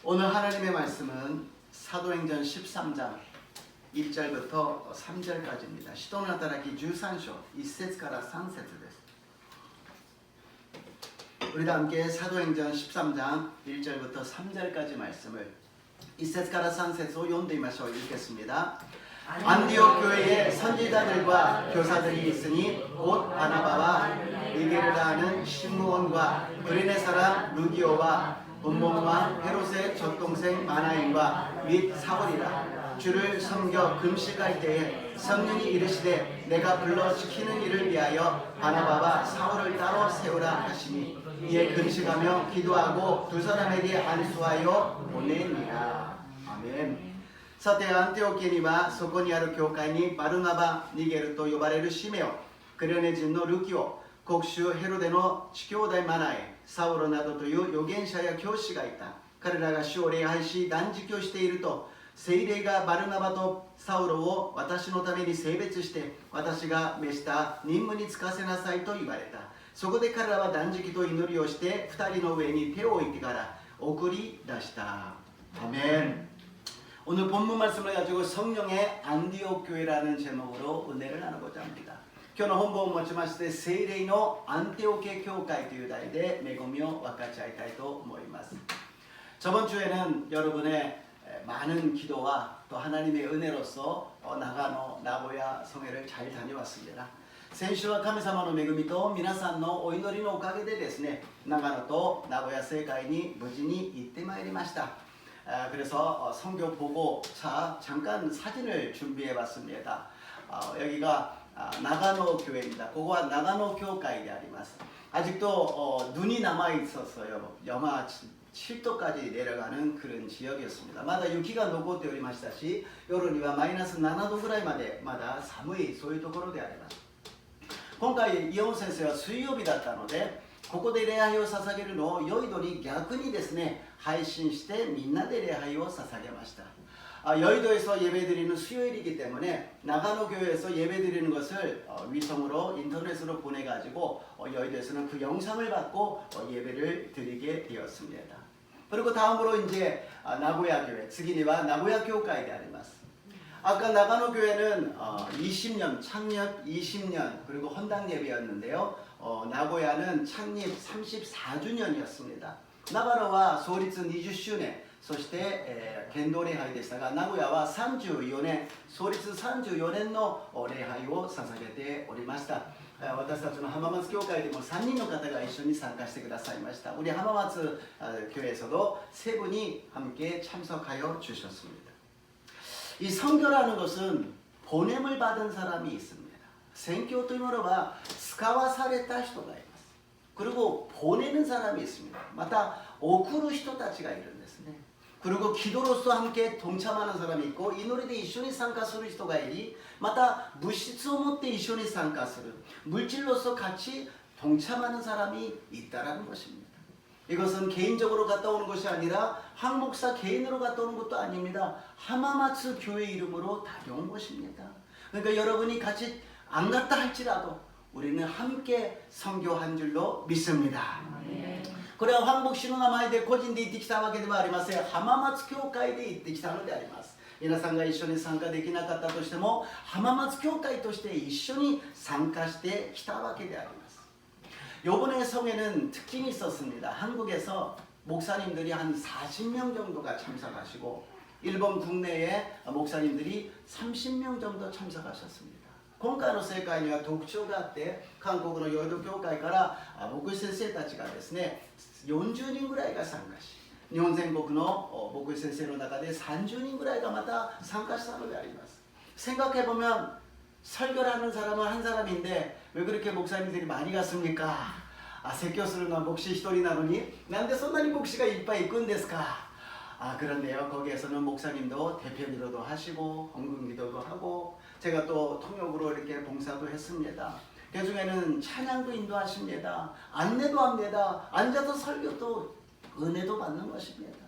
오늘 하나님의 말씀은 사도행전 13장 1절부터 3절까지입니다. 시도는働き 13章 1節から 3節です。 우리 다 함께 사도행전 13장 1절부터 3절까지 말씀을 1節から 3節を読んでみましょう。 읽겠습니다. 안디옥 교회에 선지자들과 교사들이 있으니 곧 바나바와 니게르라 하는 시므온과 그리네 사람 루디오와 본몬과 헤롯의 젖동생 마나인과 및 사울이라. 주를 섬겨 금식할 때에 성령이 이르시되 내가 불러 지키는 일을 위하여 바나바와 사울을 따로 세우라 하시니 이에 금식하며 기도하고 두 사람에게 안수하여 보내니라. 아멘. さてアンティオキにはそこにある教会にバルナバ、ニゲルと呼ばれるシメオ、クレネ人のルキオ、国主ヘロデの地兄弟マナエ、サウロなどという預言者や教師がいた。彼らが主を礼拝し断食をしていると、聖霊がバルナバとサウロを私のために性別して私が召した任務に就かせなさいと言われた。そこで彼らは断食と祈りをして2人の上に手を置いてから送り出した。アメン。 오늘 본문 말씀을 가지고 성령의 안디옥 교회라는 제목으로 은혜를 나누고자 합니다. 今日の本文を持ちまして聖霊のアンテオケ教会という題で恵みを分かち合いたいと思います。 저번 주에는 여러분의 많은 기도와 또 하나님의 은혜로서 나가노, 나고야 성회를 잘 다녀왔습니다. 先週は神様の恵みと皆さんのお祈りのおかげでですね、長野と名古屋聖会に無事に行ってまいりました。 그래서 성교 보고차 잠깐 사진을 준비해 봤습니다. 여기가 나가노 교회입니다. 그거와 나가노 교회가 되어리마스. 아직도 눈이 남아 있었어요. 영하 7도까지 내려가는 그런 지역이었습니다. 마다雪が残っておりましたし、夜にはマイナス7度ぐらいまでまだ寒いそういうところであります。今回イオン先生は水曜日だったので、ここで礼拝を捧げるのをヨイドに逆にですね配信してみんなで礼拝を捧げました。 여의도에서 예배드리는 수요일이기 때문에 나가노교회에서 예배드리는 것을 위성으로 인터넷으로 보내가지고 여의도에서는 그 영상을 받고 예배를 드리게 되었습니다. 그리고 다음으로 이제 나고야 교회,次には 나고야 교회가 되어리마스. 아까 나가노 교회는 20년, 창립 20년 그리고 헌당 예배였는데요. 나고야는 창립 34주년이었습니다. 나가노와創立 20周年 そして剣道礼拝でしたが、名古屋は34年、創立34年の礼拝を捧げておりました。私たちの浜松教会でも3人の方が一緒に参加してくださいました。우리浜松교회에서도 세 분이 함께 참석하여 주셨습니다. 이 선교라는 것은 보냄을 받은 사람이 있습니다. 宣教というものは使わされた人がいます。 그리고 보내는 사람이 있습니다. また送る人たちがいるんですね。 그리고 기도로서 함께 동참하는 사람이 있고 이노리에 一緒に参加する人がいり, 마다 물질을持って 一緒に参加する 물질로서 같이 동참하는 사람이 있다라는 것입니다. 이것은 개인적으로 갔다 오는 것이 아니라 황 목사 개인으로 갔다 오는 것도 아닙니다. 하마마츠 교회 이름으로 다녀온 것입니다. 그러니까 여러분이 같이 안 갔다 할지라도 우리는 함께 선교한 줄로 믿습니다.これは황牧師の名前で個人で行ってきたわけではありません。浜松教会で行ってきたのであります。皆さんが一緒に参加できなかったとしても浜松教会として一緒に参加してきたわけであります。 요번에 성회는 특징이 있었습니다. 한국에서 목사님들이 한 40명 정도가 참석하시고 일본 국내에 목사님들이 30명 정도 참석하셨습니다. 今回の聖会には特徴があって、韓国のヨイド教会から牧師先生たちがですね40人ぐらいが参加し、日本全国の牧師先生の中で30人ぐらいがまた参加したのであります。 생각해보면 설교를 하는 사람은 한 사람인데 왜 그렇게 목사님들이 많이 갔습니까?説教するのは 牧師 1人なのに 난데 そんなに 牧師が いっぱい行くんですか? 그런데요, 거기에서는 목사님도 대표기도도 하시고 헌금기도도 하고 제가 또 통역으로 이렇게 봉사도 했습니다. 그 중에는 찬양도 인도하십니다. 안내도 합니다. 앉아서 설교도 은혜도 받는 것입니다.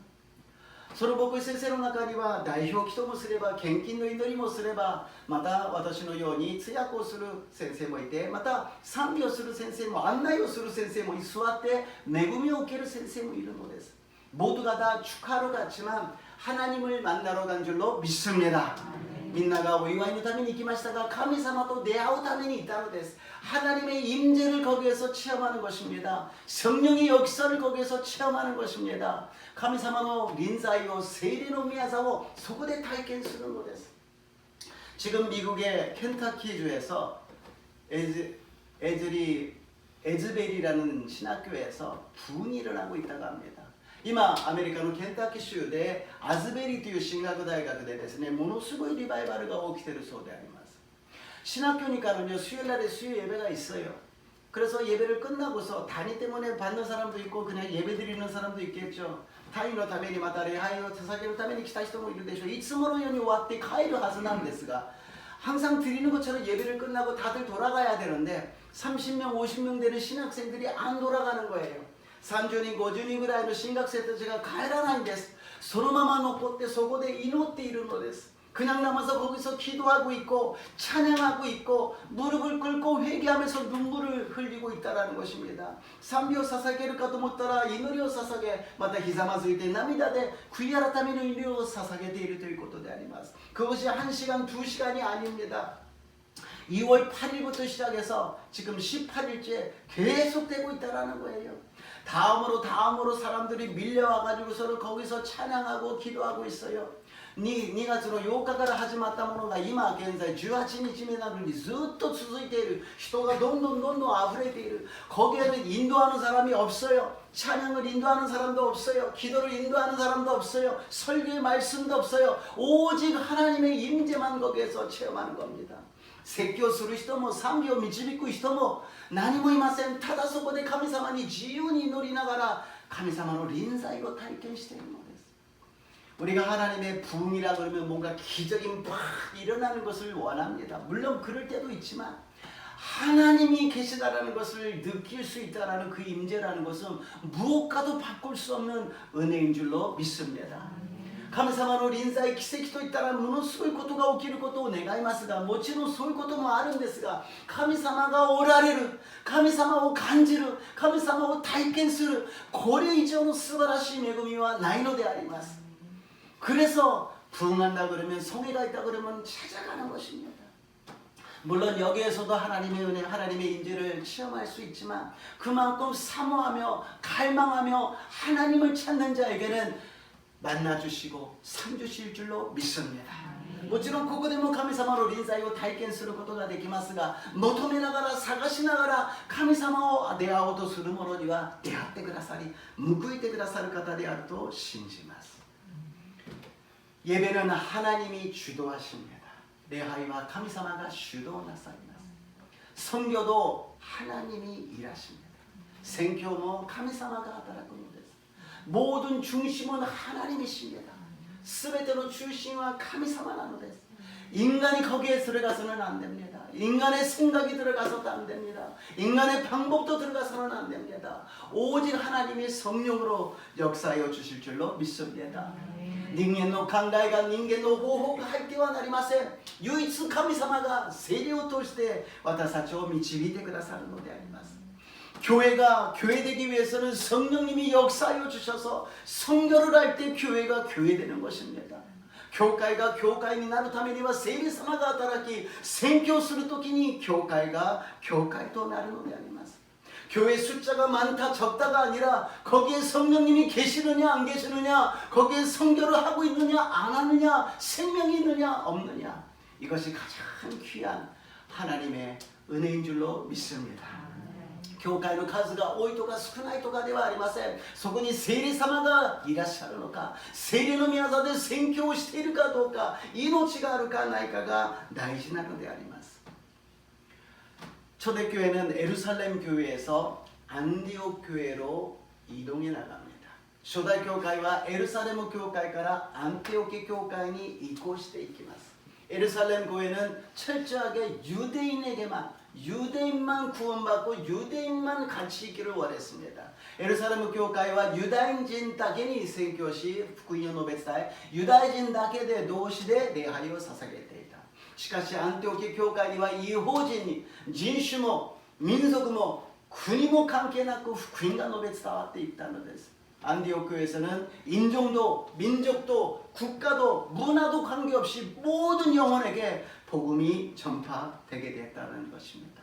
その牧師先生の中には代表祈祷もすれば献金の祈りもすれば、また私のように通訳をする先生もいて、また賛美をする先生も案内をする先生も座って恵みを受ける先生もいるのです。 모두가 다 축하로 갔지만 하나님을 만나러 간 줄로 믿습니다. 민나가 오이와이의ために 行きましたが 神様と出会うために 있다のです. 하나님의 임재를 거기에서 체험하는 것입니다. 성령의 역사를 거기에서 체험하는 것입니다. 神様の臨在を聖霊の宮座をそこで体験するのです. 지금 미국의 켄터키주에서 에즈벨이라는 신학교에서 분이 일어나고 있다고 합니다. 今アメリカのケンタッキー州でアズベリという進学大学でですね、ものすごいリバイバルが起きているそうであります. 신학교니까는요, 수요일날에 수요 예배가 있어요. 그래서 예배를 끝나고서 단위 때문에 받는 사람도 있고 그냥 예배 드리는 사람도 있겠죠. 単位のためにまた礼拝を捧げるために来た人もいるでしょう. いつものように終わって帰るはずなんですが 항상 드리는 것처럼 예배를 끝나고 다들 돌아가야 되는데 30명, 50명 되는 신학생들이 안 돌아가는 거예요. 30人、50人ぐらいの進学生たちが帰らないんです. そのまま残ってそこで祈っているのです. 그냥 남아서 거기서 기도하고 있고 찬양하고 있고 무릎을 꿇고 회개하면서 눈물을 흘리고 있다라는 것입니다. 賛美を捧げるかと思ったら祈りを捧げ、またひざまずいて涙で悔い改めの祈りを捧げているということであります. 그것이 1시간, 2시간이 아닙니다. 2월 8일부터 시작해서 지금 18일째 계속되고 있다라는 거예요. 다음으로 사람들이 밀려와가지고서는 거기서 찬양하고 기도하고 있어요. 2月の8日から始まったものが今現在18日目なのにずっと続いている. 人がどんどん溢れている. 거기에는 인도하는 사람이 없어요. 찬양을 인도하는 사람도 없어요. 기도를 인도하는 사람도 없어요. 설교의 말씀도 없어요. 오직 하나님의 임재만 거기에서 체험하는 겁니다. 説教する人も賛美を導く人も何もいません。ただそこで神様に自由に祈りながら神様の臨在を体験しているのです. 우리가 하나님의 부흥이라 그러면 뭔가 기적이 막 일어나는 것을 원합니다. 물론 그럴 때도 있지만 하나님이 계시다라는 것을 느낄 수 있다라는 그 임재라는 것은 무엇과도 바꿀 수 없는 은혜인 줄로 믿습니다. 神様の臨在、奇跡といったらものすごいことが起きることを願いますが、もちろんそういうこともあるんですが、神様がおられる、神様を感じる、神様を体験する、これ以上の素晴らしい恵みはないのであります. 그래서 부흥한다 그러면, 성회가 있다 그러면 찾아가는 것입니다. 물론 여기에서도 하나님의 은혜, 하나님의 인재를 체험할 수 있지만 그만큼 사모하며 갈망하며 하나님을 찾는 자에게는 만나주시고 상주실 줄로 믿습니다. もちろんここでも神様の臨在を体験することができますが、求めながら探しながら神様を出会おうとする者には出会ってくださり、報いてくださる方であると信じます. 예배는 하나님이 주도하십니다.礼拝は神様が主導なさいます. 선교도 하나님이 일하십니다.宣教も神様が働くのです. 모든 중심은 하나님이십니다. 全ての中心は神様なのです. 인간이 거기에 들어가서는 안 됩니다. 인간의 생각이 들어가서도 안 됩니다. 인간의 방법도 들어가서는 안 됩니다. 오직 하나님의 성령으로 역사하여 주실 줄로 믿습니다. 人間の考えが人間の方法が入ってはなりません。唯一神様が聖霊を通して私たちを導いてくださるのであります. 교회가 교회되기 위해서는 성령님이 역사하여 주셔서 선교를 할 때 교회가 교회되는 것입니다. 교회가 교회になるためには聖霊様が働き、宣教するときに教会が教会となるのであります. 교회 숫자가 많다 적다가 아니라 거기에 성령님이 계시느냐 안 계시느냐, 거기에 선교를 하고 있느냐 안 하느냐, 생명이 있느냐 없느냐, 이것이 가장 귀한 하나님의 은혜인 줄로 믿습니다. 教会の数が多いとか少ないとかではありません。そこに聖霊様がいらっしゃるのか、聖霊の宮座で宣教をしているかどうか、命があるかないかが大事なのであります. 초대교회는 예루살렘 교회에서 안디옥 교회로 이동해 나갑니다. 初代教会はエルサレム教会からアンティオキ教会に移行していきます. 예루살렘 교회는 철저하게 유대인만 구원받고 유대인만 같이 있기를 원했습니다. 예루살렘 교회와 유다인진 だけに宣教し福音を述べ伝え、ユダヤ人だけで同士で礼拝を捧げていた。しかしアンティオキ教会には異邦人に人種も民族も国も関係なく福音が述べ伝わっていったのです。 안디옥 교회에서는 인종도 민족도 국가도 문화도 관계없이 모든 영혼에게 복음이 전파되게 됐다는 것입니다.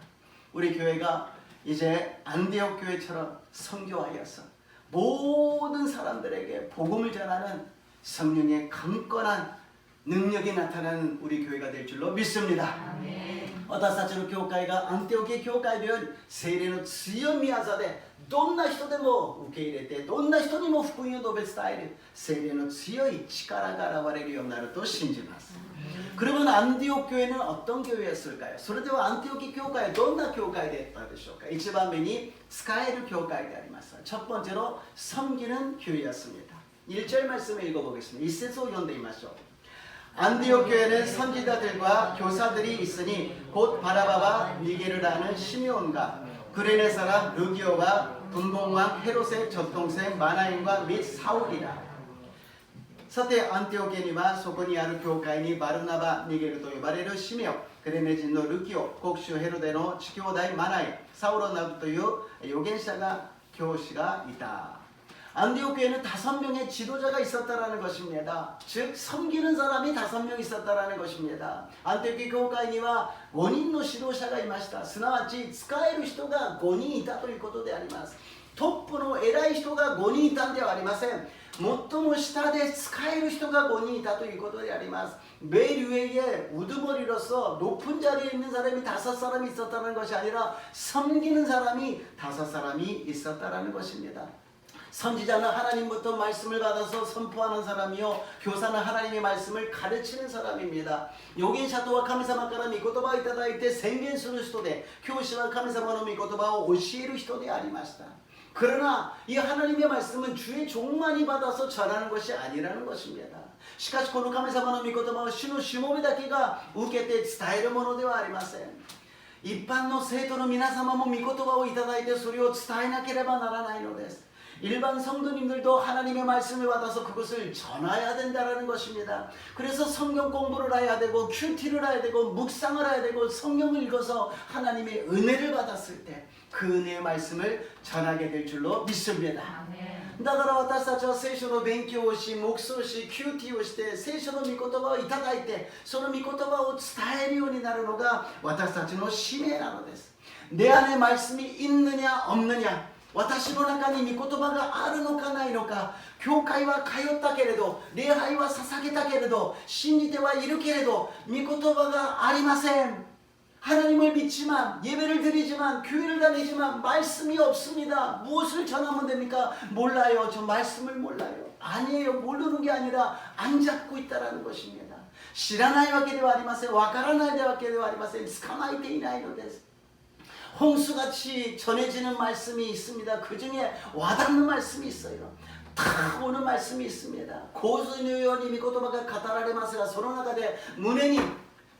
우리 교회가 이제 안디옥 교회처럼 선교하여서 모든 사람들에게 복음을 전하는 성령의 강건한 능력이 나타나는 우리 교회가 될 줄로 믿습니다. 私たちの教会がアンテオケ教会のように聖霊の強み技でどんな人でも受け入れてどんな人にも福音を述べ伝える聖霊の強い力が現れるようになると信じます。 그러면 안디옥 교회는 어떤 교회였을까요? それではアンティオキ教会はどんな教会であったでしょうか? 一番目に使える教会であります. 첫 번째로 섬기는 교회였습니다. 1절 말씀을 읽어보겠습니다. 1節を読んでみましょう. 안디옥 교회는 선지자들과 교사들이 있으니 곧 바라바와 니게르라는 시므온과 구레네 사람 르기오와 분봉왕 헤롯의 젖동생 마나임과 및 사울이라. さてアンティオケにはそこにある教会にバルナバ、ニゲルと呼ばれるシメオ、クレネ人のルキオ、国主ヘロデの地兄弟マナイ、サウロなどという預言者が教師がいた. 안디옥교회는 5명의 지도자가 있었다라는 것입니다. 즉 섬기는 사람이 5명 있었다라는 것입니다. 안디옥 교회には5人の指導者がいました。すなわち使える人が5人いたということであります。トップの偉い人が5人いたんではありません。最も下で使える人が5人いたということであります。 매일 위에 우두머리로서 높은 자리에 있는 사람이 5사람이 있었다는 것이 아니라 섬기는 사람이 5사람이 있었다는 것입니다. 선지자는 하나님부터 말씀을 받아서 선포하는 사람이요 교사는 하나님의 말씀을 가르치는 사람입니다. 預言者とは神様から御言葉をいただいて宣言する人で教師は神様の御言葉を教える人でありました. 그러나 이 하나님의 말씀은 주의 종만이 받아서 전하는 것이 아니라는 것입니다. しかしこの神様の御言葉を主のしもべだけが受けて伝えるものではありません。一般の生徒の皆様も御言葉をいただいてそれを伝えなければならないのです。 일반 성도님들도 하나님의 말씀을 받아서 그것을 전해야 된다는 것입니다. 그래서 성경 공부를 해야 되고 큐티를 해야 되고 묵상을 해야 되고 성경을 읽어서 하나님의 은혜를 받았을 때 그 은혜의 말씀을 전하게 될 줄로 믿습니다. だから私たちは聖書の勉強をし、黙想し、キューティーをして聖書の御言葉をいただいてその御言葉を伝えるようになるのが私たちの使命なのです。내 안에 말씀이 있느냐 없느냐 私の中に御言葉があるのかないのか教会は通ったけれど礼拝は捧げたけれど信じてはいるけれど御言葉がありません 하나님을 믿지만 예배를 드리지만 교회를 다니지만 말씀이 없습니다. 무엇을 전하면 됩니까? 몰라요. 저 말씀을 몰라요. 아니에요. 모르는 게 아니라 안 잡고 있다라는 것입니다. 知らないわけではありません。わからないわけではありません。捕まえていないのです。 홍수같이 전해지는 말씀이 있습니다. 그 중에 와닿는 말씀이 있어요. 탁 오는 말씀이 있습니다. 고수의ように御言葉が語られますがその中で胸に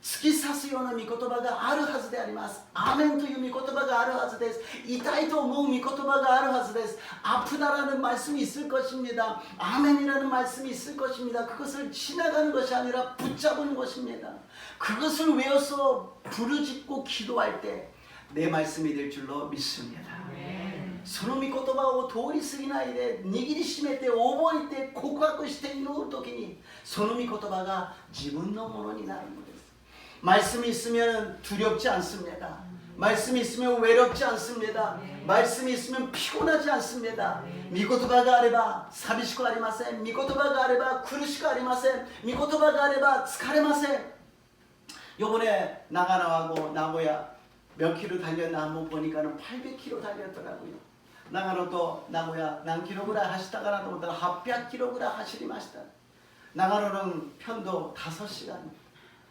突き刺すような御言葉があるはずであります。アーメンという御言葉があるはずです。痛いと思う御言葉があるはずです。아프다라는 말씀이 있을 것입니다. 아멘이라는 말씀이 있을 것입니다. 그것을 지나가는 것이 아니라 붙잡는 것입니다. 그것을 외워서 부르짖고 기도할 때 내 말씀이 될 줄로 믿습니다. その御言葉を通り過ぎないで握りしめて覚えて告白して祈るときにその御言葉が自分のものになるのです。 말씀이 있으면 두렵지 않습니다. 말씀이 있으면 외롭지 않습니다. 말씀이 있으면 피곤하지 않습니다. 御言葉があれば寂しくありません。御言葉があれば苦しくありません。御言葉があれば疲れません。 요번에 나가노하고 나고야 몇 킬로 달렸나 한번 보니까는 800km 달렸더라고요. 나가노도 나고야何キロぐらい走ったかなと思ったら 800kmぐらい走りました. 나가노는 편도 5시간.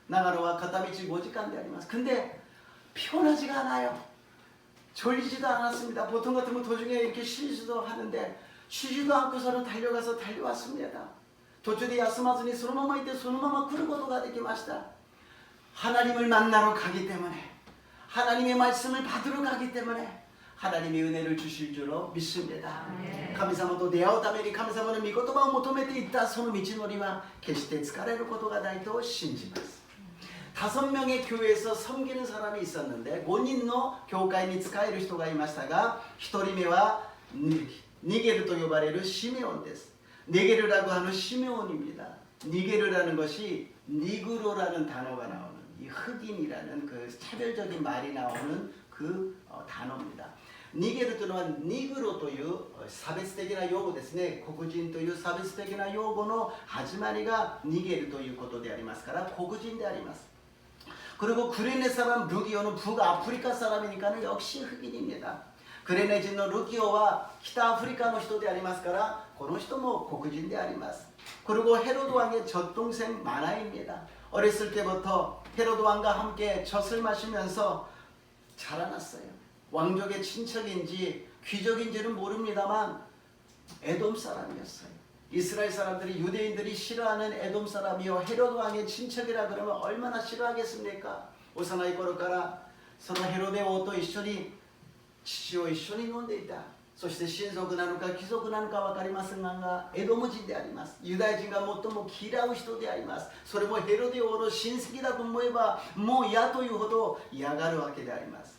나가노와片道 5시간 であります. 근데 피곤하지가 않아요. 졸리지도 않았습니다. 보통 같으면 도중에 이렇게 쉬지도 하는데 쉬지도 않고서는 달려가서 달려왔습니다. 도중에休まずに そのままいてそのまま来ることができました. 하나님을 만나러 가기 때문에 하나님의 말씀을 받으러 가기 때문에 하나님의 은혜를 주실 줄로 믿습니다. 神様と出会うために神様の御言葉を求めていったその道のりは決して疲れることがないと信じます. 5명의 교회에서 섬기는 사람이 있었는데 5人の教会に仕える人がいましたが1人目は 니게르 또 요바레르 시메온 데스. 네게르라고 하는 시메온입니다. 니게르라는 것이 니그로라는 단어가 나오는 이 흑인이라는 그 차별적인 말이 나오는 그 단어입니다. 逃げるというのはニグロという差別的な用語ですね。黒人という差別的な用語の始まりが逃げるということでありますから黒人であります。 그리고 그레네 사람 루기오는 북아프리카 사람이니까 역시 흑인입니다. 그레네진의 루기오와北アフリカの人でありますからこの人も黒人であります。 그리고 헤로드 왕의 젖동생 마나입니다. 어렸을 때부터 헤로드 왕과 함께 젖을 마시면서 자라났어요. 왕족의 친척인지 귀족인지는 모릅니다만 에돔 사람이었어요. 이스라엘 사람들이 유대인들이 싫어하는 에돔 사람이요 헤로드 왕의 친척이라 그러면 얼마나 싫어하겠습니까? 幼い頃からそのヘロデ王と一緒に父を一緒に飲んでいた。そして親族なのか貴族なのか分かりませんがエドム人であります。ユダヤ人が最も嫌う人であります。それもヘロデ王の親戚だと思えばもう嫌というほど嫌がるわけであります。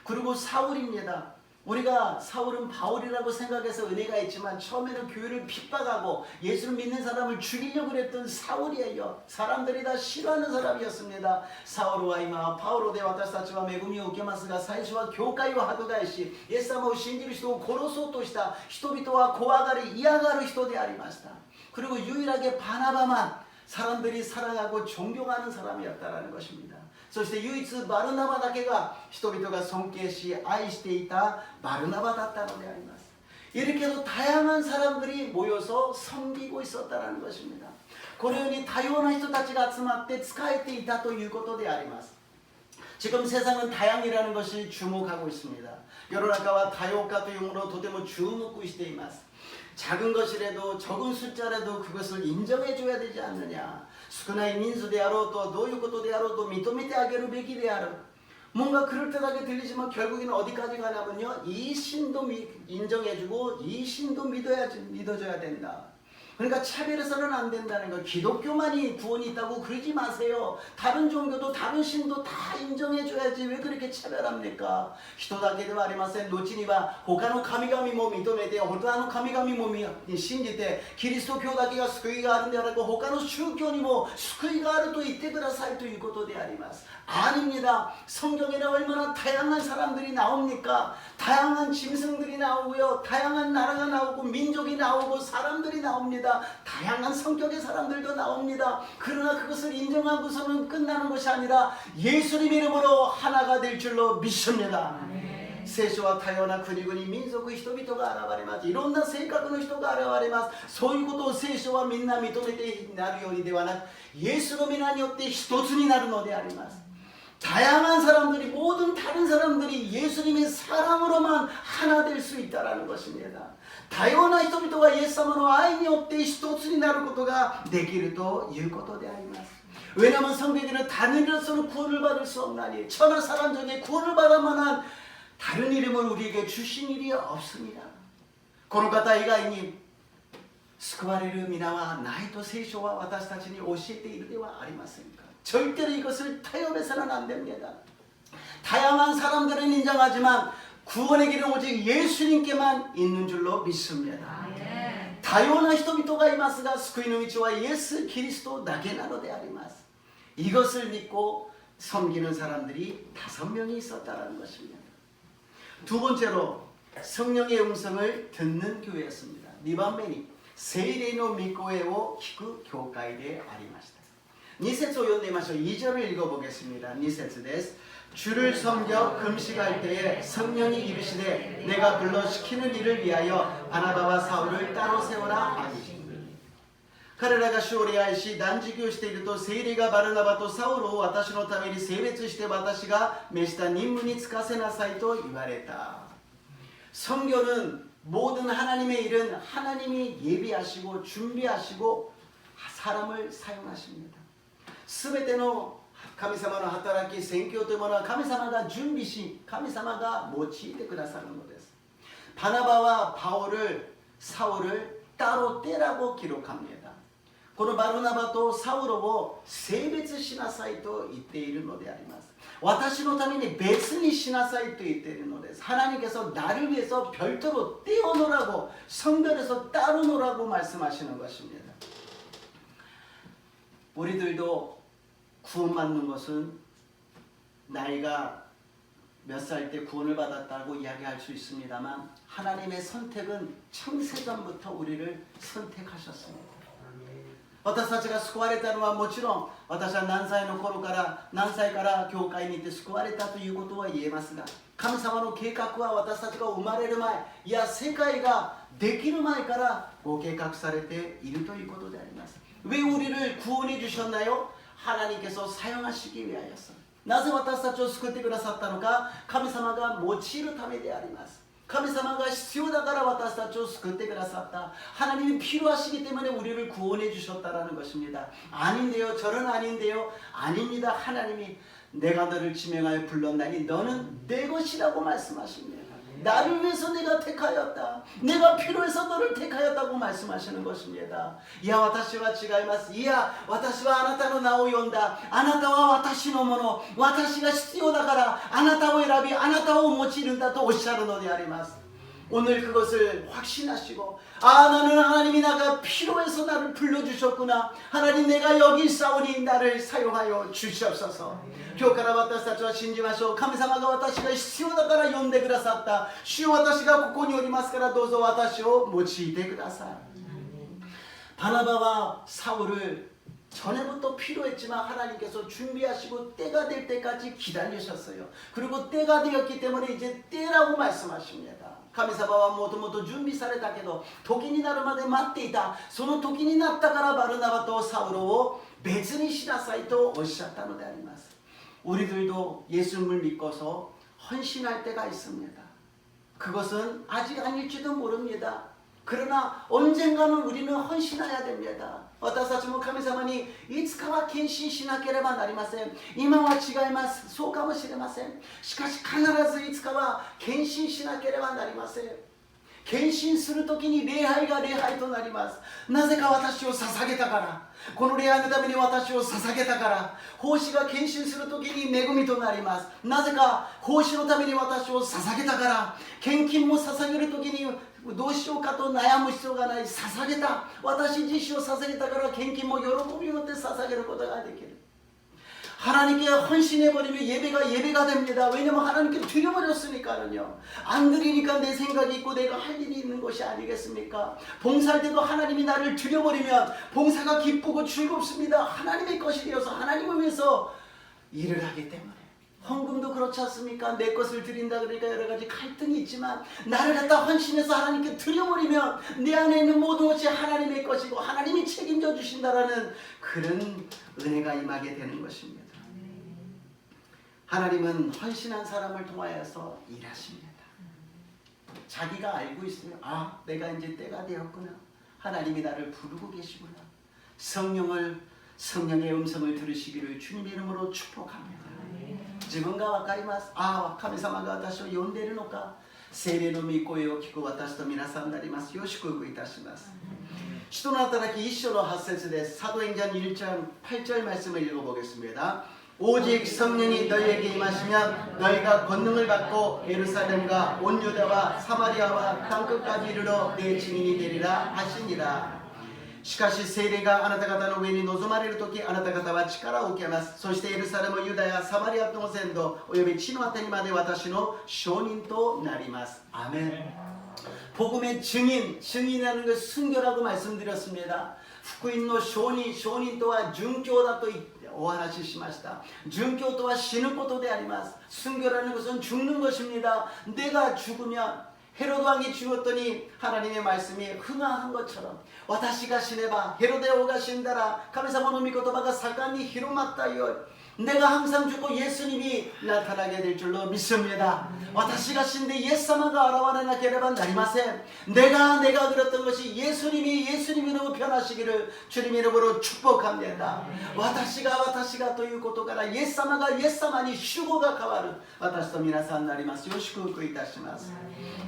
그리고 사울입니다. 우리가 사울은 바울이라고 생각해서 은혜가 있지만 처음에는 교회를 핍박하고 예수를 믿는 사람을 죽이려고 했던 사울이에요. 사람들이 다 싫어하는 사람이었습니다. 사울과 이마 파울로 대私たちは恵みを受けますが最初は教会を迫害しイエス様を信じる人を殺そうとした人々は怖がり嫌がる人でありました. 그리고 유일하게 바나바만 사람들이 사랑하고 존경하는 사람이었다라는 것입니다. そして唯一バルナバだけが人々が尊敬し愛していたバルナバだったのであります. 이렇게도 다양한 사람들이 모여서 섬기고 있었다는 것입니다. このように多様な人たちが集まって仕えていたということであります. 지금 세상은 다양이라는 것이 주목하고 있습니다. 世の中は多様化というものをとても注目しています. 작은 것이라도 적은 숫자라도 그것을 인정해 줘야 되지 않느냐. 少ない人数であろうとどういうことであろうと認めてあげるべきである. 뭔가 그럴듯하게 들리지만 결국에는 어디까지 가냐면요. 이 신도 인정해주고 이 신도 믿어줘야 된다. 그러니까 차별해서는 안 된다는 거. 기독교만이 구원이 있다고 그러지 마세요. 다른 종교도 다른 신도 다 인정해줘야지 왜 그렇게 차별합니까? 人だけではありません。後には他の神々も認めて他の神々も信じてキリスト教だけが救いがあるんではなく他の宗教にも救いがあると言ってくださいということであります。 아닙니다. 성경에는 얼마나 다양한 사람들이 나옵니까? 다양한 짐승들이 나오고요. 다양한 나라가 나오고 민족이 나오고 사람들이 나옵니다. 다양한 성격의 사람들도 나옵니다. 그러나 그것을 인정하고서는 끝나는 것이 아니라 예수님 이름으로 하나가 될 줄로 믿습니다. 聖書は多様な国々民族人々が現れます。いろんな性格の人が現れます。そういうことを聖書はみんな認めてなるようにではなくイエスの皆によって一つになるのであります。 다양한 사람들이 모든 다른 사람들이 예수님의 사랑으로만 하나 될 수 있다라는 것입니다. 다양한 사람들과 예수님의愛によって一つになることができるということであります. 왜냐하면 성경에는 다른 이로서는 구원을 받을 수 없나니 천하 사람 중에 구원을 받을 만한 다른 이름을 우리에게 주신 일이 없습니다. この方以外に救われる皆はないと聖書は私たちに教えているではありませんか. 절대로 이것을 타협해서는 안 됩니다. 다양한 사람들은 인정하지만 구원의 길은 오직 예수님께만 있는 줄로 믿습니다. 多様な人々がいますが救いの道はイエス・キリストだけなのであります. 이것을 믿고 섬기는 사람들이 5명이 있었다는 것입니다. 두 번째로 성령의 음성을 듣는 교회였습니다. 2番目に聖霊の御声を聞く教会でありました. 2節を読んでみましょう. 2절을 읽어보겠습니다. 2節です. 주를 섬겨 금식할 때에 성령이 이르시되 내가 불러 시키는 일을 위하여 바나바와 사울을 따로 세워라 하시니. 彼らが主を礼拝し断食をしていると聖霊がバルナバとサウルを私のために性別して私が召した任務に就かせなさいと言われた. 성교는 모든 하나님의 일은 하나님이 예비하시고 준비하시고 사람을 사용하십니다. すべての神様の働き、宣教というものは神様が準備し、神様が用いてくださるのです. 바나바와 바울을 사울을 따로 떼라고 기록합니다. このバルナバとサウロを性別しなさいと言っているのであります。私のために別にしなさいと言っているのです。하나님께서 나를 위해서 별도로 떼어놓으라고, 성별에서 따로 놓으라고 말씀하시는 것입니다. 우리들도 구원받는 것은 나이가 몇 살 때 구원을 받았다고 이야기할 수 있습니다만 하나님의 선택은 창세전부터 우리를 선택하셨습니다. 私たちが救われたのはもちろん私は何歳から教会に行って救われたということは言えますが、神様の計画は私たちが生まれる前、いや世界ができる前からご計画されているということであります。왜 우리를 구원해 주셨나요? 하나님께서 사용하시기 위하여서. なぜ私たちを救ってくださったのか、神様が用いるためであります。神様が必要だから私たちを救ってくださった. 하나님이 필요하시기 때문에 우리를 구원해 주셨다라는 것입니다. 아닌데요, 저는 아닌데요. 아닙니다. 하나님이 내가 너를 지명하여 불렀나니 너는 내 것이라고 말씀하십니다. 나를 위해서 내가 택하였다. 내가 필요해서 너를 택하였다고 말씀하시는 것입니다. いや私は違います。いや私はあなたの名を呼んだ。あなたは私のもの。私が必要だからあなたを選びあなたを用いるんだとおっしゃるのであります。 오늘 그것을 확신하시고, 아 나는 하나님이 나가 필요해서 나를 불러주셨구나. 하나님 내가 여기 있사오니 나를 사용하여 주시옵소서. 今日から私たちは信じましょう。神様が私が必要だから呼んでくださった。主よ私がここにおりますからどうぞ私を用いてください。 바나바와 사울을 전에부터 필요했지만 하나님께서 준비하시고 때가 될 때까지 기다리셨어요. 그리고 때가 되었기 때문에 이제 때라고 말씀하십니다. 神様はもともと準備されたけど時になるまで待っていた。その時になったからバルナバとサウロを別にしなさいとおっしゃったのであります。 우리들도 예수님을 믿고서 헌신할 때가 있습니다. 그것은 아직 아닐지도 모릅니다. 그러나 언젠가는 우리는 헌신해야 됩니다. 私たちも神様にいつかは献身しなければなりません。今は違います。そうかもしれません。しかし必ずいつかは献身しなければなりません。献身するときに礼拝が礼拝となります。なぜか私を捧げたから、この礼拝のために私を捧げたから、奉仕が献身するときに恵みとなります。なぜか奉仕のために私を捧げたから、献金も捧げるときにどうしようかと悩む必要がない。捧げた。私自身を捧げたから献金も喜びを持って捧げることができる。 하나님께 헌신해버리면 예배가 됩니다. 왜냐면 하나님께 드려버렸으니까요. 안 드리니까 내 생각이 있고 내가 할 일이 있는 것이 아니겠습니까? 봉사할 때도 하나님이 나를 드려버리면 봉사가 기쁘고 즐겁습니다. 하나님의 것이 되어서 하나님을 위해서 일을 하기 때문에. 헌금도 그렇지 않습니까? 내 것을 드린다 그러니까 여러 가지 갈등이 있지만 나를 갖다 헌신해서 하나님께 드려버리면 내 안에 있는 모든 것이 하나님의 것이고 하나님이 책임져 주신다라는 그런 은혜가 임하게 되는 것입니다. 하나님은 헌신한 사람을 통하여서 일하십니다. 자기가 알고 있으면 아 내가 이제 때가 되었구나. 하나님이 나를 부르고 계시구나. 성령의 음성을 들으시기를 주님의 이름으로 축복합니다. 自分が分かります。ああ、神様が私を呼んでいるのか。聖霊の御声を聞く私と皆さんになりますよう祝福いたします。使徒の働き1章の8節です。사도행전 1장 8절 말씀을 읽어보겠습니다. 오직 성령이 너희에게 임하시면 너희가 권능을 받고 예루살렘과 온 유다와 사마리아와 땅끝까지 이르러 내 증인이 되리라 하시니라. しかし聖霊があなた方の上に臨まれるときあなた方は力を受けます。そしてエルサレム、ユダヤ、サマリアとの全土および地の果てにまで私の証人となります。アメン。 복음의 증인이라는 걸 순교라고 말씀드렸습니다.福音の 証人とは殉教だとお話ししました。殉教とは死ぬことであります。순교라는 것은 죽는 것입니다. 내가 죽으면 헤로드 왕이 죽었더니 하나님의 말씀이 흥황한 것처럼 私が死ねばヘロデ王が死んだら神様の御言葉が盛んに広まったように 내가 항상 죽고 예수님이 나타나게 될 줄로 믿습니다. 私が死んで 예수様が 現れなければなりません. 내가 그랬던 것이 예수님으로 변하시기를 주님 이름으로 축복합니다. 私がということから 예수様が 예수様に 主語が変わる私と皆さんになりますよ祝福いたします。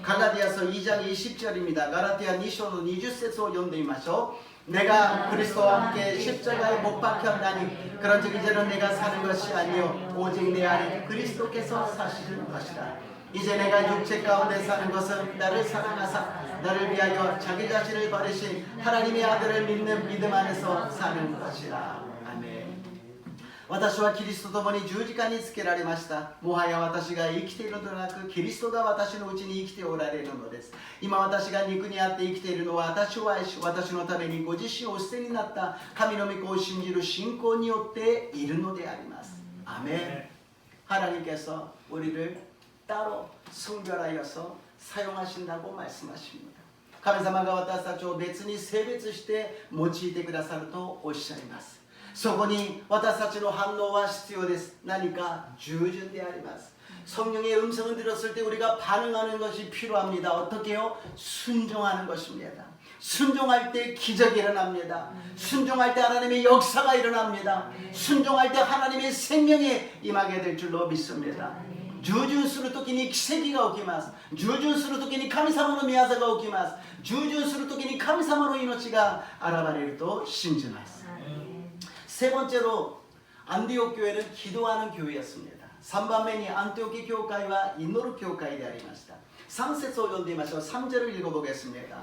갈라디아서 2장 20절입니다. 갈라디아 2장 20節を読んでみましょう。 내가 그리스도와 함께 십자가에 못 박혔나니 그런즉 이제는 내가 사는 것이 아니요 오직 내 안에 그리스도께서 사시는 것이라. 이제 내가 육체 가운데 사는 것은 나를 사랑하사 나를 위하여 자기 자신을 버리신 하나님의 아들을 믿는 믿음 안에서 사는 것이라. 아멘. 私はキリストと共に十字架につけられました。もはや私が生きているのではなく、キリストが私のうちに生きておられるのです。今私が肉にあって生きているのは、私を愛し、私のためにご自身をお捨てになった神の御子を信じる信仰によっているのであります。アメン。 하나님께서 우리를 따로 성별하여서 사용하신다고 말씀하십니다. 神様が私たちを別に性別して用いてくださるとおっしゃいます。そこに私たちの反応は必要です。何か従順であります。 성령의 음성을 들었을 때 우리가 반응하는 것이 필요합니다. 어떻게요? 순종하는 것입니다. 순종할 때 기적이 일어납니다. 순종할 때 하나님의 역사가 일어납니다. 순종할 때 하나님의 생명이 임하게 될 줄로 믿습니다. 従順するときに奇跡が起きます。従順するときに神様の御業が起きます。従順するときに神様の命が現れると信じます。 세 번째로 안디옥 교회는 기도하는 교회였습니다. 3番目に 안티오키 교회와 인노르 교회でありました. 3節を読んでみましょう. 3절을 읽어보겠습니다.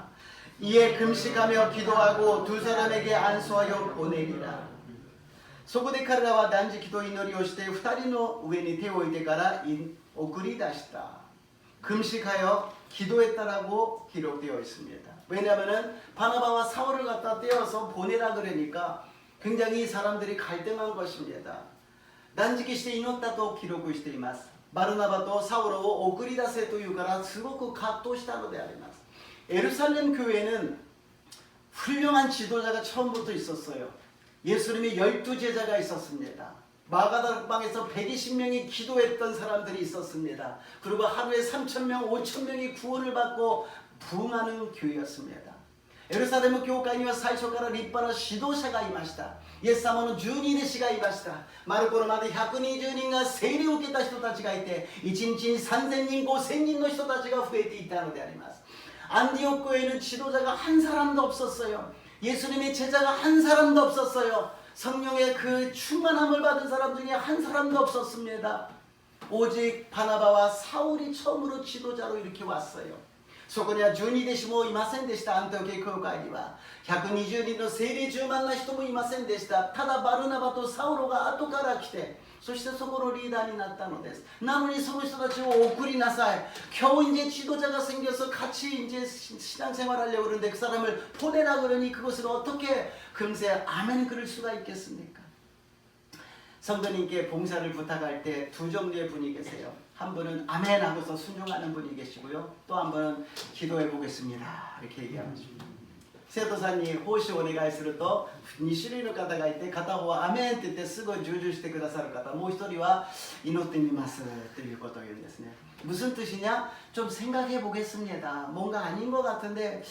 이에 금식하며 기도하고 두 사람에게 안수하여 보내리라. そこで彼らは断食と祈りをして二人の上に手を置いてから送り出した. 금식하여 기도했다라고 기록되어 있습니다. 왜냐하면 바나바와 사울을 갖다 떼어서 보내라 그러니까 굉장히 사람들이 갈등한 것입니다. 断食して祈ったと記録しています。バルナバとサウロを送り出せというからすごく葛藤したのであります。 예루살렘 교회는 훌륭한 지도자가 처음부터 있었어요. 예수님의 12제자가 있었습니다. 마가다락방에서 120명이 기도했던 사람들이 있었습니다. 그리고 하루에 3,000명, 5,000명이 구원을 받고 부흥하는 교회였습니다. 예루살렘 교회には最初から立派な指導者がいました。イエス様の12弟子がいました。マルコのまで120人が洗礼を受けた人たちがいて、1日に3000人、5000人の人たちが増えていたのであります。 안디옥 교회는 지도자가 한 사람도 없었어요. 예수님의 제자가 한 사람도 없었어요. 성령의 그 충만함을 받은 사람 중에 한 사람도 없었습니다. 오직 바나바와 사울이 처음으로 지도자로 이렇게 왔어요. そこには12弟子もいませんでした。アンテオケ教会には120人の聖霊充満な人もいませんでした。ただバルナバとサウロが後から来て、そしてそこのリーダーになったのです。なのにその人たちを送りなさい。겨우 이제 지도자가 생겨서 같이 이제 신앙생활하려고 그러는데 그 사람을 보내라 그러니 그것을 어떻게 금세 아멘 그럴 수가 있겠습니까? 성도님께 봉사를 부탁할 때 두 종류의 분이 계세요. 한 분은 아멘 하고서 순종하는 분이 계시고요. 또 한 분은 기도해 보겠습니다. 이렇게 얘기하십니다. 生徒さんに奉仕をお願いすると2種類の方がいて、片方はアメンって言ってすぐ従順してくださる方、もう一人は祈ってみますということを言うんですね。 무슨 뜻이냐? 좀 생각해 보겠습니다. 뭔가 아닌 것 같은데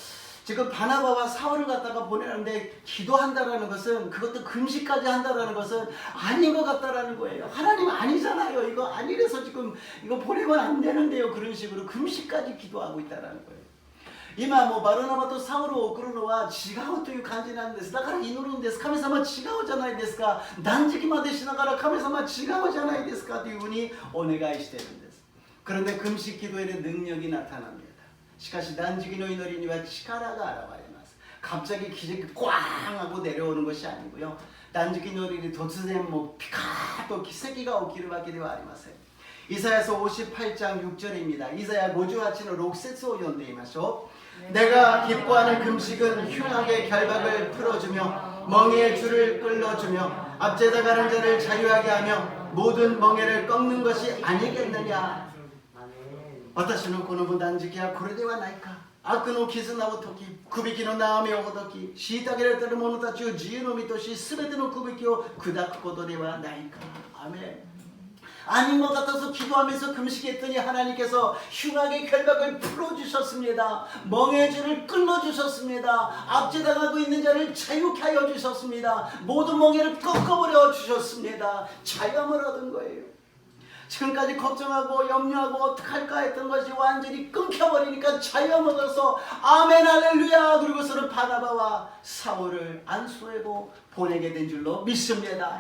지금 바나바와 사울을 갖다가 보내는데 기도한다라는 것은, 그것도 금식까지 한다라는 것은 아닌 것 같다라는 거예요. 하나님 아니잖아요. 이거 아니래서 지금 이거 보내면 안 되는데요. 그런 식으로 금식까지 기도하고 있다라는 거예요. 今もうバルナバとサウルを送るのは違うという感じなんです。だから祈るんです。神様違うじゃないですか。断食までしながら神様違うじゃないですかというふうにお願いしているんです。 그런데 금식 기도에는 능력이 나타납니다. しかし断食の祈りには力が現れます。 갑자기 기적이 꽝 하고 내려오는 것이 아니고요. 단지기 노리니 도츠젠 뭐 피카도 기세기가 오기를 받게 되어 아리마세요. 이사야서 58장 6절입니다. 이사야 58장 6節を読んでみましょう. 내가 기뻐하는 금식은 흉악의 결박을 풀어주며 멍에의 줄을 끌어주며 앞제다 가는 자를 자유하게 하며 모든 멍에를 꺾는 것이 아니겠느냐. 私のこの無断食はこれではないか。悪の絆を解き、くびきの悩みをほどき、虐げられている者たちを自由の身とし、すべてのくびきを砕くことではないか。アメン。 아닌 것 같아서 기도하면서 금식했더니 하나님께서 흉악의 결박을 풀어주셨습니다. 멍의 줄을 끌어주셨습니다. 압제당하고 있는 자를 자유케 하여 주셨습니다. 모든 멍에를 꺾어버려 주셨습니다. 자유함을 얻은 거예요. 지금까지 걱정하고 염려하고 어떡할까 했던 것이 완전히 끊겨버리니까 자유함 얻어서 아멘 할렐루야. 그리고서는 바나바와 사울을 안수하고 보내게 된 줄로 믿습니다.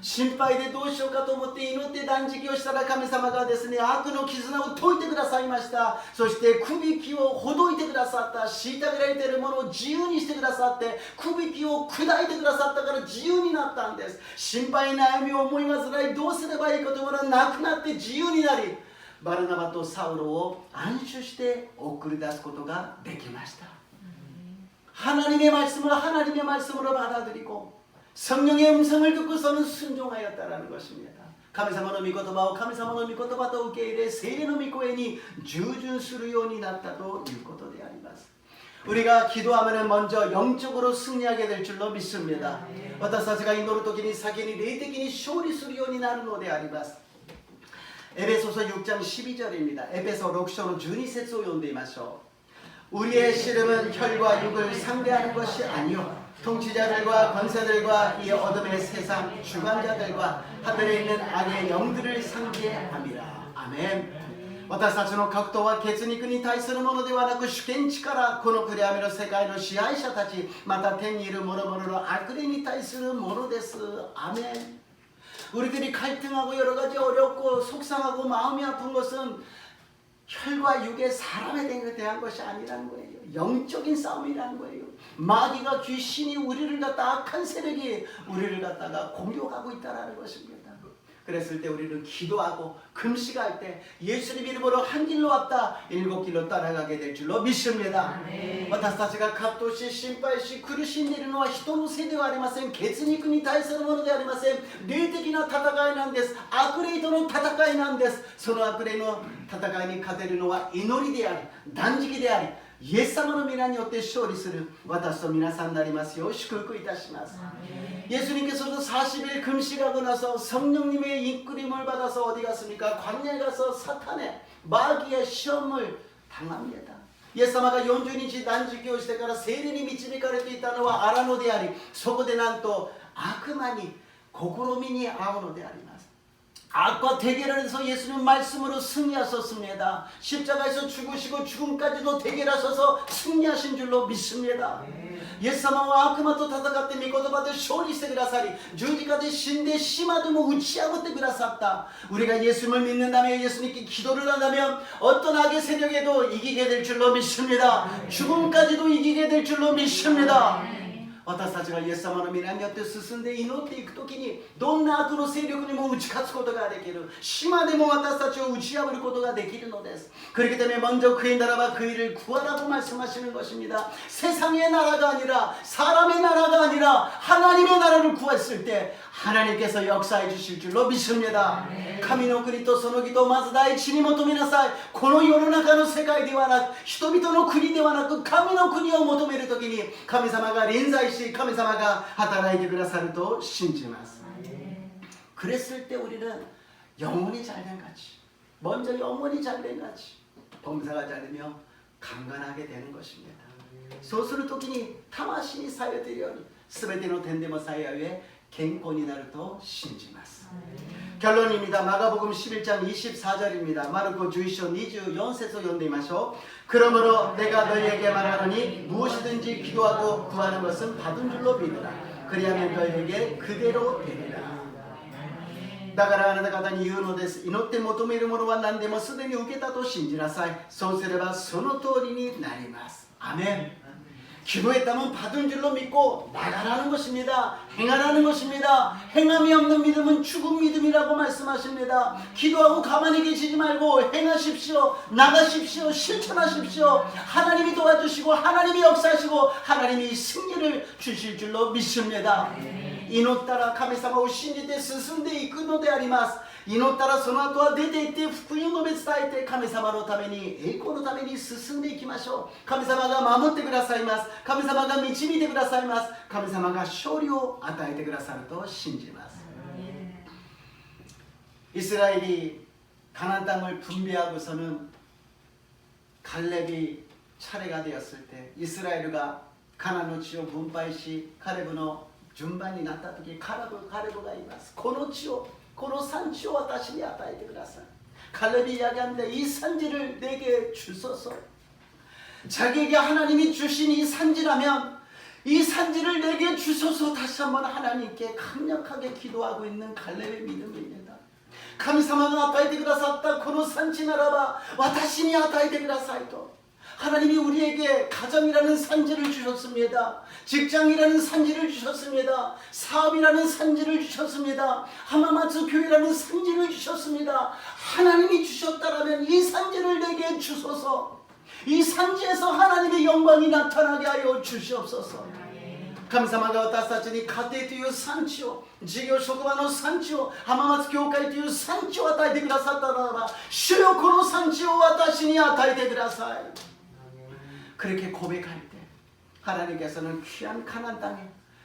心配でどうしようかと思って祈って断食をしたら神様がですね、悪の絆を解いてくださいました。そしてくびきをほどいてくださった。虐げられているものを自由にしてくださって、くびきを砕いてくださったから自由になったんです。心配悩みを思い煩いどうすればいいかというものはなくなって自由になり、バルナバとサウロを安守して送り出すことができました。 하나님의 말씀으로 받아들이고 성령의 음성을 듣고서는 순종하였다라는 것입니다. 神様の御言葉を神様の御言葉と受け入れ聖霊の御声に従順するようになったということであります。 우리가 기도하면 먼저 영적으로 승리하게 될 줄로 믿습니다. 私たちが祈る時に先に霊的に勝利するようになるのであります。 에베소서 6장 12절입니다. 에베소 6장 12節を読んでみましょう. 우리의 씨름은 혈과 육을 상대하는 것이 아니요 통치자들과 권세들과 이 어둠의 세상 주관자들과 하늘에 있는 악의 영들을 상대함이라. 아멘. 私たちの格闘は血肉に対するものではなく主権力この暗闇の世界の支配者たちまた天にいる諸々の悪霊に対するものです。 아멘. 우리들이 갈등하고 여러 가지 어렵고 속상하고 마음이 아픈 것은 혈과 육의 사람에 대한 것이 아니라는 거예요. 영적인 싸움이라는 거예요. 마귀가 귀신이 우리를 갖다 악한 세력이 우리를 갖다가 공격하고 있다는 것입니다. 그랬을 때 우리는 기도하고 금식할 때 예수님 이름으로 한 길로 왔다 7길로 따라가게 될 줄로 믿습니다. 私たちが葛藤し心配し苦しんでいるのは人のせいではありません。血肉に対するものではありません。霊的な戦いなんです。悪霊との戦いなんです。その悪霊の戦いに勝てるのは祈りであり断食でありイエス様の皆によって勝利する私と皆さんになりますよう祝福いたします。 예수님께서도 40일 금식하고 나서 성령님의 이끌림을 받아서 어디 갔습니까? 광야에 가서 사탄의 마귀의 시험을 당합니다. イエス様が40日断食をしてから聖霊に導かれていたのは荒野でありそこでなんと悪魔に試みに遭うのであります。 악과 대결을 해서 예수님 말씀으로 승리하셨습니다. 십자가에서 죽으시고 죽음까지도 대결하셔서 승리하신 줄로 믿습니다. イエス様は悪魔と戦って御言葉で勝利してくださり十字架で死んで死までも打ち破ってくださった. 우리가 예수님을 믿는다면 예수님께 기도를 한다면 어떤 악의 세력에도 이기게 될 줄로 믿습니다. 죽음까지도 이기게 될 줄로 믿습니다. 私たちがイエス様の皆によって進んで祈っていくときにどんな悪の勢力にも打ち勝つことができる島でも私たちを打ち破ることができるのです。 그렇기 때문에 먼저 그의 나라와 그 일을 구하라고 말씀하시는 것입니다. 세상의 나라가 아니라 사람의 나라가 아니라 하나님의 나라를 구했을 때 하나님께서 역사해 주실 줄로 믿습니다. 神の国とその義とまず第一に求めなさい。この世の中の世界ではなく人々の国ではなく神の国を求めるときに神様が臨在し神様が働いてくださると信じます。 그랬을 때 우리는 영혼이 잘된 같이 먼저 영혼이 잘된 같이 범사가 잘되며 강건하게 되는 것입니다. そうするときに魂にさえているように全ての点でもさえ上健康になると信じます。 결론입니다. 마가복음 11장 24절입니다. 마르코 11장 24節を読んでみましょう. 그러므로 내가 너희에게 말하노니 무엇이든지 기도하고 구하는 것은 받은 줄로 믿으라. 그리하면 너희에게 그대로 되리라. だからあなた方に言うのです。祈って求めるものは何でもすでに受けたと信じなさい。そうすればその通りになります。 아멘. 기도했다면 받은 줄로 믿고 나가라는 것입니다. 행하라는 것입니다. 행함이 없는 믿음은 죽은 믿음이라고 말씀하십니다. 기도하고 가만히 계시지 말고 행하십시오. 나가십시오. 실천하십시오. 하나님이 도와주시고 하나님이 역사하시고 하나님이 승리를 주실 줄로 믿습니다. 祈ったら神様を信じて進んでいくのであります。祈ったらその後は出て行って福音を述べ伝えて神様のために栄光のために進んでいきましょう。神様が守ってくださいます。神様が導いてくださいます。神様が勝利を与えてくださると信じます。 이스라엘이 가나안 땅을 분배하고서는 갈렙이 차례가 되었을 때 이스라엘가 가나안地を分配しカレブの順番になった時カレブがいます。この地をこの産地を私に与えてください. 갈렙이 이야기합니다. 이 산지를 내게 주소서. 자기에게 하나님이 주신 이 산지라면 이 산지를 내게 주소서. 다시 한번 하나님께 강력하게 기도하고 있는 갈렙의 믿음입니다. 神様が与えてくださったこの産地ならば私に与えてくださいと 하나님이 우리에게 가정이라는 산지를 주셨습니다. 직장이라는 산지를 주셨습니다. 사업이라는 산지를 주셨습니다. 하마마츠 교회라는 산지를 주셨습니다. 하나님이 주셨다라면 이 산지를 내게 주소서. 이 산지에서 하나님의 영광이 나타나게 하여 주시옵소서. 神様が私たちに家庭という産地を、事業職場の産地を、浜松教会という産地を与えてくださったならば、主よこの産地を私に与えてください. 그렇게 고백할 때 하나님께서는 귀한 가나안 땅에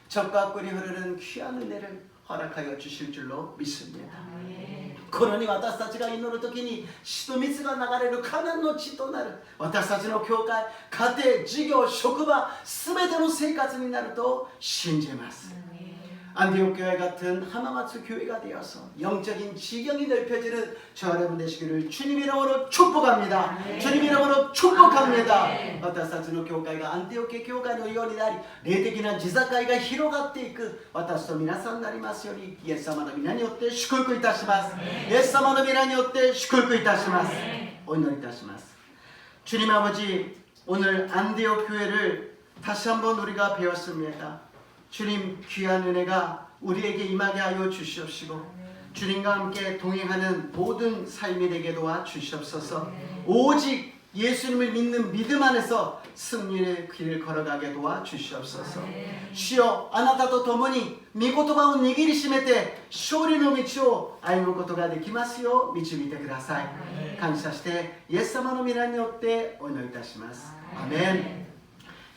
젖과 꿀이 흐르는 귀한 은혜를 허락하여 주실 줄로 믿습니다. 그러니 私たちが祈るときに血と水が流れるカナンの地となる私たちの教会、家庭、事業、職場すべての生活になると信じます. 안디옥 교회 같은 하마마츠 교회가 되어서 영적인 지경이 넓혀지는 저 여러분 되시기를 주님 이름으로 축복합니다. 주님 이름으로 축복합니다. 私たちの教会がアンティオケ教会のようになり霊的な地境が広がっていく私と皆さんになりますようにイエス様の皆によって祝福いたします. イエス様の皆によって祝福いたします. お祈りいたします. 주님 아버지, 오늘 안디옥 교회를 다시 한번 우리가 배웠습니다. 주님 귀한 은혜가 우리에게 임하게 하여 주시옵시고 주님과 함께 동행하는 모든 삶이 되게 도와 주시옵소서. 오직 예수님을 믿는 믿음 안에서 승리의 길을 걸어가게 도와 주시옵소서. 주여, あなたと共に御言葉を握りしめて勝利の道を歩むことができますよう導いてください. 感謝してイエス様の皆によってお祈りいたします. 아멘.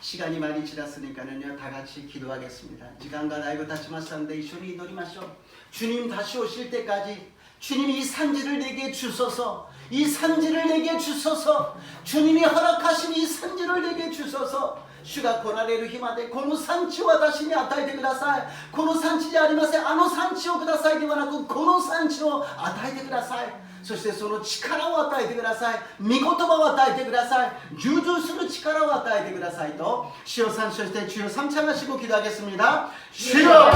시간이 많이 지났으니까는요 다같이 기도하겠습니다. 시간과 나이가 다 지났었는데 이천히 기도하시오. 주님 다시 오실 때까지 주님이 이 산지를 내게 주소서. 이 산지를 내게 주소서. 주님이 허락하신 이 산지를 내게 주소서. 主が来られる日までこの産地を私に与えてください。この産地じゃありません。あの産地をくださいではなくこの産地を与えてください。そしてその力を与えてください。御言葉を与えてください。従順する力を与えてくださいと主を賛頌して主を賛美しご기도하겠습니다. 주여